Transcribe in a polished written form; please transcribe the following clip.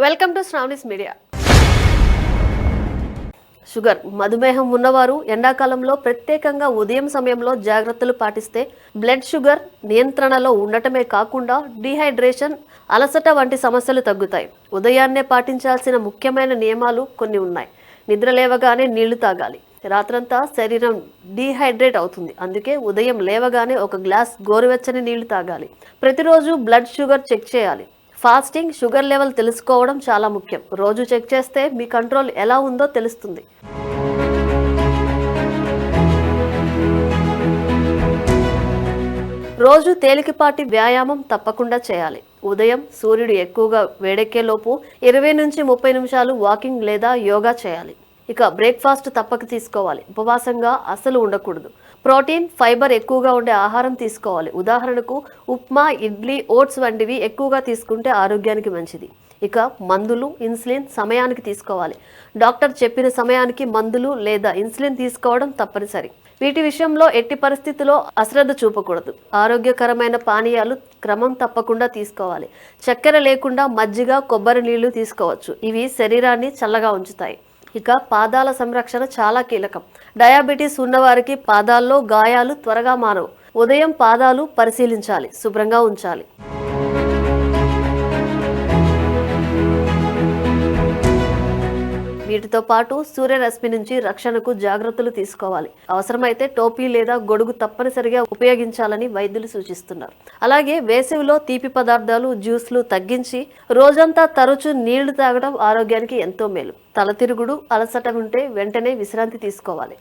Welcome to Sravani's media. Sugar మధుమేహం ఉన్నవారు ఎండాకాలంలో ప్రత్యేకంగా ఉదయం సమయంలో జాగ్రత్తలు పాటిస్తే బ్లడ్ షుగర్ నియంత్రణలో ఉండటమే కాకుండా డీహైడ్రేషన్, అలసట వంటి సమస్యలు తగ్గుతాయి. ఉదయాన్నే పాటించాల్సిన ముఖ్యమైన నియమాలు కొన్ని ఉన్నాయి. నిద్ర లేవగానే నీళ్లు తాగాలి. రాత్రంతా శరీరం డీహైడ్రేట్ అవుతుంది, అందుకే ఉదయం లేవగానే ఒక గ్లాస్ గోరువెచ్చని నీళ్లు తాగాలి. ప్రతిరోజు బ్లడ్ షుగర్ చెక్ చేయాలి. ఫాస్టింగ్, షుగర్ లెవెల్ తెలుసుకోవడం చాలా ముఖ్యం. రోజు చెక్ చేస్తే మీ కంట్రోల్ ఎలా ఉందో తెలుస్తుంది. రోజు తేలికపాటి వ్యాయామం తప్పకుండా చేయాలి. ఉదయం సూర్యుడు ఎక్కువగా వేడెక్కే లోపు 20 నుంచి 30 నిమిషాలు వాకింగ్ లేదా యోగా చేయాలి. ఇక బ్రేక్ఫాస్ట్ తప్పక తీసుకోవాలి. ఉపవాసంగా అస్సలు ఉండకూడదు. ప్రోటీన్, ఫైబర్ ఎక్కువగా ఉండే ఆహారం తీసుకోవాలి. ఉదాహరణకు ఉప్మా, ఇడ్లీ, ఓట్స్ వంటివి ఎక్కువగా తీసుకుంటే ఆరోగ్యానికి మంచిది. ఇక మందులు, ఇన్సులిన్ సమయానికి తీసుకోవాలి. డాక్టర్ చెప్పిన సమయానికి మందులు లేదా ఇన్సులిన్ తీసుకోవడం తప్పనిసరి. వీటి విషయంలో ఎట్టి పరిస్థితుల్లో అశ్రద్ధ చూపకూడదు. ఆరోగ్యకరమైన పానీయాలు క్రమం తప్పకుండా తీసుకోవాలి. చక్కెర లేకుండా మజ్జిగ, కొబ్బరి నీళ్లు తీసుకోవచ్చు. ఇవి శరీరాన్ని చల్లగా ఉంచుతాయి. ఇక పాదాల సంరక్షణ చాలా కీలకం. డయాబెటీస్ ఉన్నవారికి పాదాల్లో గాయాలు త్వరగా మానవు. ఉదయం పాదాలు పరిశీలించాలి, శుభ్రంగా ఉంచాలి. వీటితో పాటు సూర్యరశ్మి నుంచి రక్షణకు జాగ్రత్తలు తీసుకోవాలి. అవసరమైతే టోపీ లేదా గొడుగు తప్పనిసరిగా ఉపయోగించాలని వైద్యులు సూచిస్తున్నారు. అలాగే వేసవిలో తీపి పదార్థాలు, జ్యూస్లు తగ్గించి రోజంతా తరచూ నీళ్లు తాగడం ఆరోగ్యానికి ఎంతో మేలు. తల తిరుగుడు, అలసట ఉంటే వెంటనే విశ్రాంతి తీసుకోవాలి.